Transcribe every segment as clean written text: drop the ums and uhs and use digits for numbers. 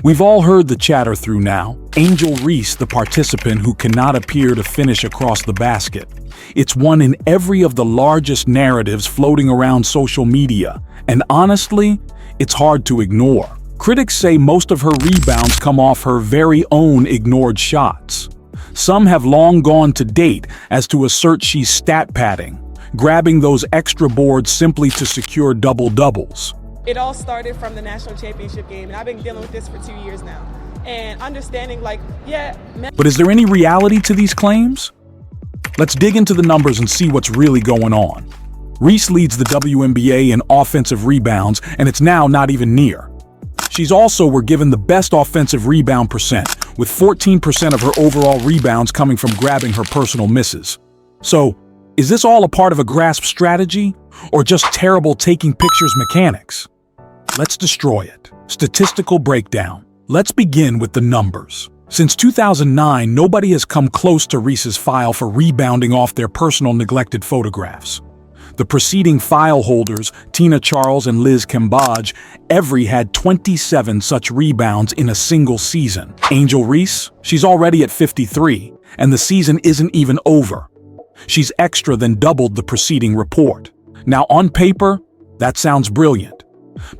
We've all heard the chatter through now. Angel Reese, the participant who cannot appear to finish across the basket. It's one in every of the largest narratives floating around social media, and honestly, it's hard to ignore. Critics say most of her rebounds come off her very own ignored shots. Some have long gone to date as to assert she's stat padding, grabbing those extra boards simply to secure double-doubles. It all started from the national championship game, and I've been dealing with this for 2 years now. And understanding, But is there any reality to these claims? Let's dig into the numbers and see what's really going on. Reese leads the WNBA in offensive rebounds, and it's now not even near. She's also given the best offensive rebound percent, with 14% of her overall rebounds coming from grabbing her personal misses. So, is this all a part of a grasp strategy, or just terrible taking pictures mechanics? Let's destroy it. Statistical breakdown. Let's begin with the numbers. Since 2009, nobody has come close to Reese's file for rebounding off their personal neglected photographs. The preceding file holders, Tina Charles and Liz Cambage, every had 27 such rebounds in a single season. Angel Reese, she's already at 53, and the season isn't even over. She's extra than doubled the preceding report. Now, on paper, that sounds brilliant.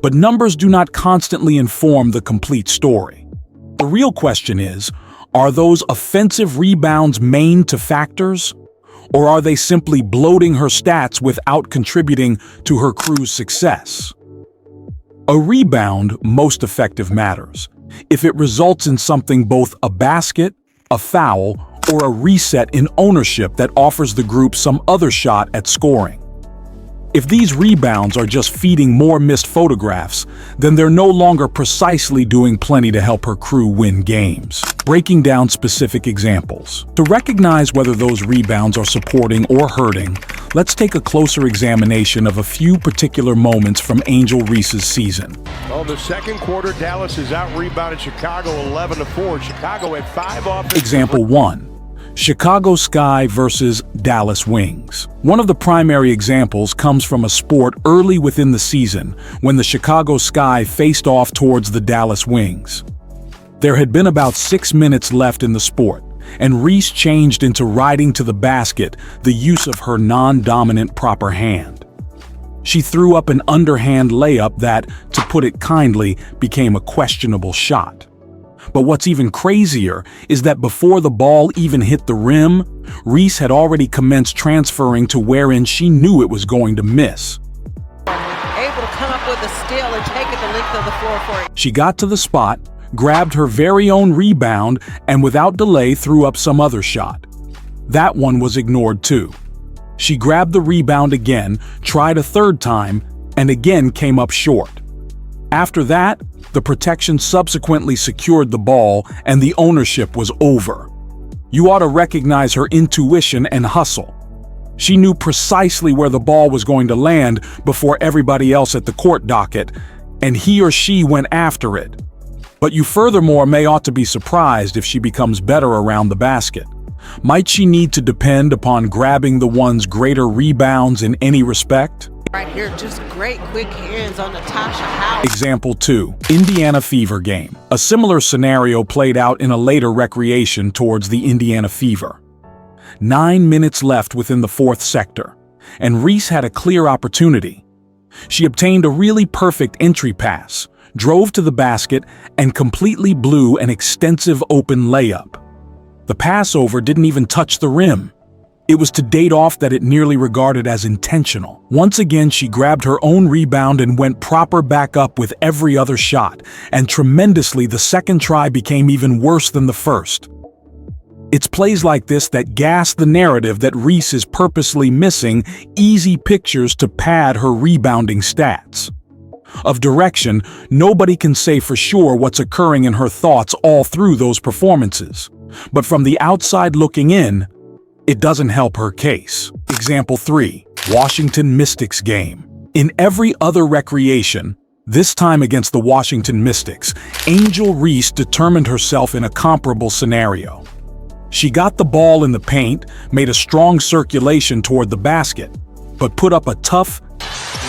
But numbers do not constantly inform the complete story. The real question is, are those offensive rebounds main to factors? Or are they simply bloating her stats without contributing to her crew's success? A rebound most effective matters if it results in something both a basket, a foul, or a reset in ownership that offers the group some other shot at scoring. If these rebounds are just feeding more missed photographs, then they're no longer precisely doing plenty to help her crew win games. Breaking down specific examples. To recognize whether those rebounds are supporting or hurting, let's take a closer examination of a few particular moments from Angel Reese's season. Well, the second quarter, Dallas has out-rebounded Chicago 11-4. Chicago had 5 offensive. Example 1. Chicago Sky versus Dallas Wings. One of the primary examples comes from a sport early within the season when the Chicago Sky faced off towards the Dallas Wings. There had been about 6 minutes left in the sport, and Reese changed into riding to the basket, the use of her non-dominant proper hand. She threw up an underhand layup that, to put it kindly, became a questionable shot. But what's even crazier is that before the ball even hit the rim, Reese had already commenced transferring to wherein she knew it was going to miss. Able to come up with a steal and take it the length of the floor for it. She got to the spot, grabbed her very own rebound, and without delay threw up some other shot. That one was ignored too. She grabbed the rebound again, tried a third time, and again came up short. After that, the protection subsequently secured the ball and the ownership was over. You ought to recognize her intuition and hustle. She knew precisely where the ball was going to land before everybody else at the court docket, and he or she went after it. But you furthermore may ought to be surprised if she becomes better around the basket. Might she need to depend upon grabbing the one's greater rebounds in any respect? Right here, just great quick hands on Natasha Howard. Example 2. Indiana Fever game. A similar scenario played out in a later recreation towards the Indiana Fever. 9 minutes left within the fourth sector, and Reese had a clear opportunity. She obtained a really perfect entry pass, drove to the basket, and completely blew an extensive open layup. The passover didn't even touch the rim. It was to date off that it nearly regarded as intentional. Once again, she grabbed her own rebound and went proper back up with every other shot, and tremendously the second try became even worse than the first. It's plays like this that gas the narrative that Reese is purposely missing easy pictures to pad her rebounding stats. Of direction, nobody can say for sure what's occurring in her thoughts all through those performances. But from the outside looking in, it doesn't help her case. Example 3. Washington Mystics game. In every other recreation, this time against the Washington Mystics, Angel Reese determined herself in a comparable scenario. She got the ball in the paint, made a strong circulation toward the basket, but put up a tough,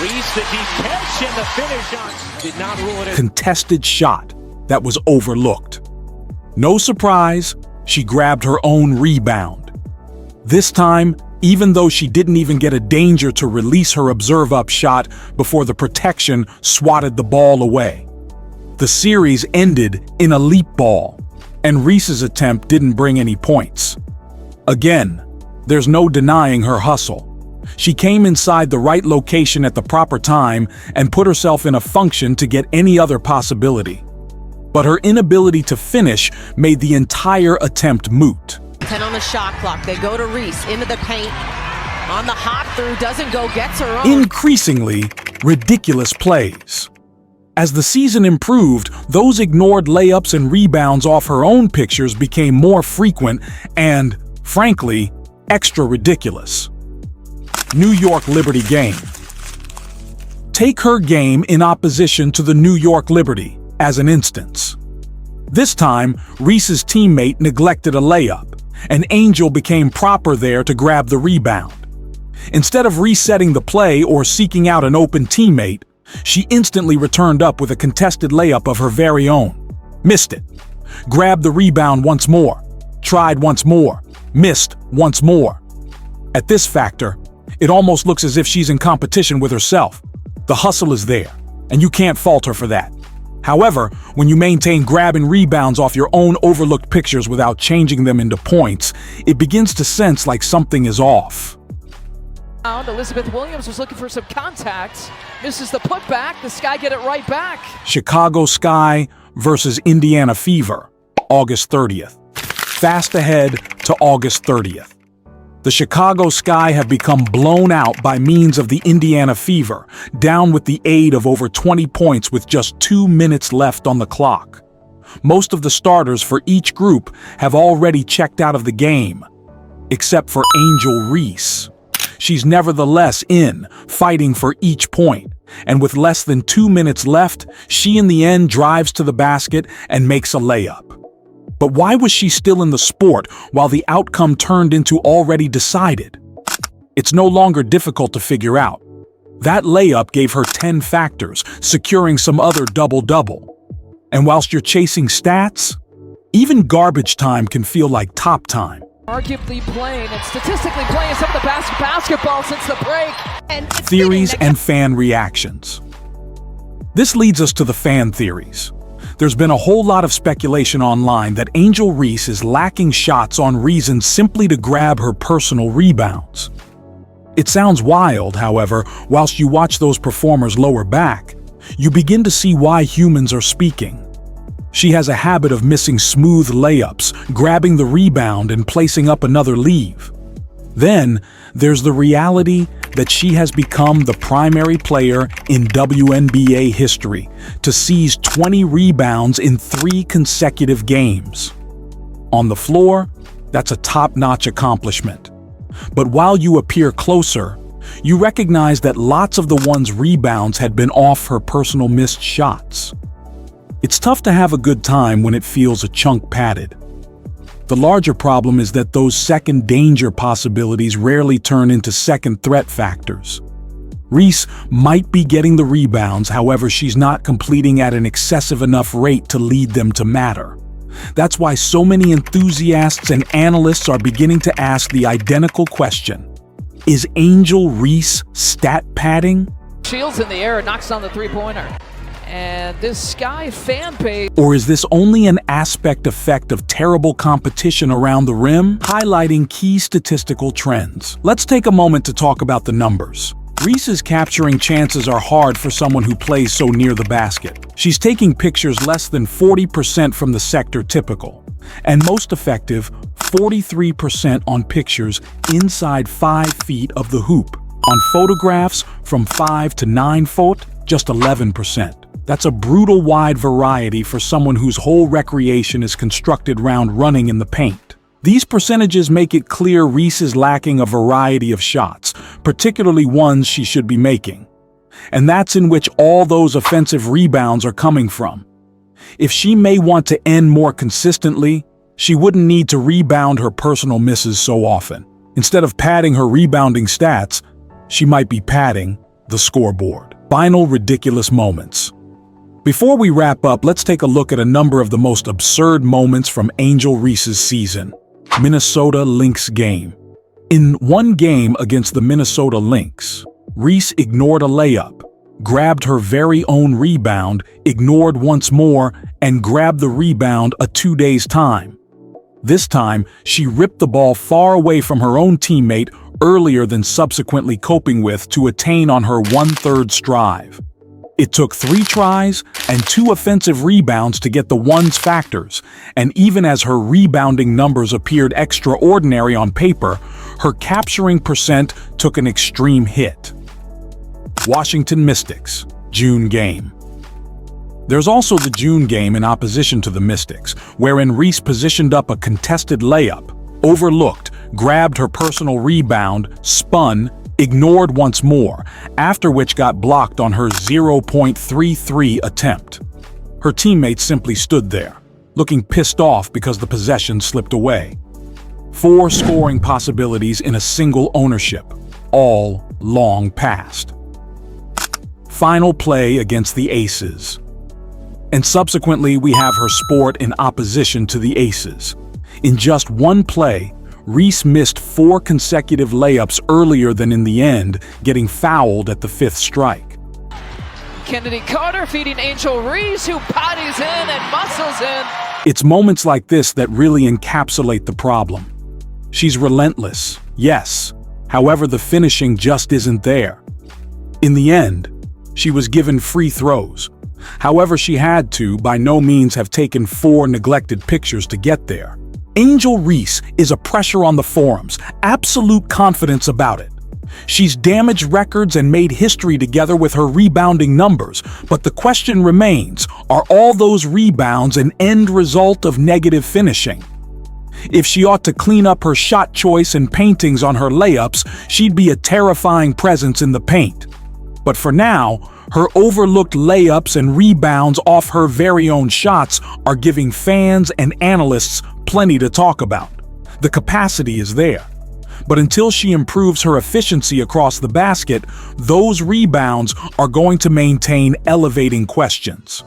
Reese, the catch and the finish on did not rule it in. Contested shot. that was overlooked. No surprise, she grabbed her own rebound. This time, even though she didn't even get a danger to release her observe-up shot before the protection swatted the ball away. The series ended in a leap ball, and Reese's attempt didn't bring any points. Again, there's no denying her hustle. She came inside the right location at the proper time and put herself in a function to get any other possibility. But her inability to finish made the entire attempt moot. 10 on the shot clock. They go to Reese into the paint. On the hop through, doesn't go, gets her own. Increasingly ridiculous plays. As the season improved, those ignored layups and rebounds off her own pictures became more frequent and, frankly, extra ridiculous. New York Liberty game. Take her game in opposition to the New York Liberty as an instance. This time, Reese's teammate neglected a layup, and Angel became proper there to grab the rebound. Instead of resetting the play or seeking out an open teammate, she instantly returned up with a contested layup of her very own. Missed it. Grabbed the rebound once more. Tried once more. Missed once more. At this factor, it almost looks as if she's in competition with herself. The hustle is there, and you can't fault her for that. However, when you maintain grabbing rebounds off your own overlooked pictures without changing them into points, it begins to sense like something is off. Elizabeth Williams was looking for some contact. Misses the putback. The Sky get it right back. Chicago Sky versus Indiana Fever, August 30th. Fast ahead to August 30th. The Chicago Sky have become blown out by means of the Indiana Fever, down with the aid of over 20 points with just 2 minutes left on the clock. Most of the starters for each group have already checked out of the game, except for Angel Reese. She's nevertheless in, fighting for each point, and with less than 2 minutes left, she in the end drives to the basket and makes a layup. But why was she still in the sport while the outcome turned into already decided? It's no longer difficult to figure out. That layup gave her 10 factors, securing some other double-double. And whilst you're chasing stats, even garbage time can feel like top time. Arguably playing and statistically playing some of the best basketball since the break. And Theories and fan reactions. This leads us to the fan theories. There's been a whole lot of speculation online that Angel Reese is lacking shots on reasons simply to grab her personal rebounds. It sounds wild, however, whilst you watch those performers lower back, you begin to see why humans are speaking. She has a habit of missing smooth layups, grabbing the rebound and placing up another leave. Then, there's the reality that she has become the primary player in WNBA history to seize 20 rebounds in 3 consecutive games. On the floor, that's a top-notch accomplishment. But while you appear closer, you recognize that lots of the one's rebounds had been off her personal missed shots. It's tough to have a good time when it feels a chunk padded. The larger problem is that those second danger possibilities rarely turn into second threat factors. Reese might be getting the rebounds, however, she's not completing at an excessive enough rate to lead them to matter. That's why so many enthusiasts and analysts are beginning to ask the identical question: is Angel Reese stat padding? Shields in the air, knocks down the three-pointer. And this Sky fan page. Or is this only an aspect effect of terrible competition around the rim, highlighting key statistical trends? Let's take a moment to talk about the numbers. Reese's capturing chances are hard for someone who plays so near the basket. She's taking pictures less than 40% from the sector typical, and most effective, 43% on pictures inside 5 feet of the hoop. On photographs from 5 to 9 foot, just 11%. That's a brutal wide variety for someone whose whole recreation is constructed around running in the paint. These percentages make it clear Reese is lacking a variety of shots, particularly ones she should be making. And that's in which all those offensive rebounds are coming from. If she may want to end more consistently, she wouldn't need to rebound her personal misses so often. Instead of padding her rebounding stats, she might be padding the scoreboard. Final ridiculous moments. Before we wrap up, let's take a look at a number of the most absurd moments from Angel Reese's season. Minnesota Lynx game. In one game against the Minnesota Lynx, Reese ignored a layup, grabbed her very own rebound, ignored once more, and grabbed the rebound 2 days time. This time, she ripped the ball far away from her own teammate earlier than subsequently coping with to attain on her 1/3 strive. It took 3 tries and 2 offensive rebounds to get the ones factors, and even as her rebounding numbers appeared extraordinary on paper, her capturing percent took an extreme hit. Washington Mystics, June game. There's also the June game in opposition to the Mystics, wherein Reese positioned up a contested layup, overlooked, grabbed her personal rebound, spun, ignored once more, after which got blocked on her 0.33 attempt. Her teammates simply stood there, looking pissed off because the possession slipped away. 4 scoring possibilities in a single ownership, all long past. Final play against the Aces. And subsequently we have her sport in opposition to the Aces. In just one play, Reese missed 4 consecutive layups earlier than in the end, getting fouled at the 5th strike. Kennedy Carter feeding Angel Reese, who potties in and muscles in. It's moments like this that really encapsulate the problem. She's relentless, yes. However, the finishing just isn't there. In the end, she was given free throws. However, she had to, by no means, have taken 4 neglected pictures to get there. Angel Reese is a pressure on the forums, absolute confidence about it. She's damaged records and made history together with her rebounding numbers, but the question remains, are all those rebounds an end result of negative finishing? If she ought to clean up her shot choice and paintings on her layups, she'd be a terrifying presence in the paint. But for now, her overlooked layups and rebounds off her very own shots are giving fans and analysts plenty to talk about. The capacity is there. But until she improves her efficiency across the basket, those rebounds are going to maintain elevating questions.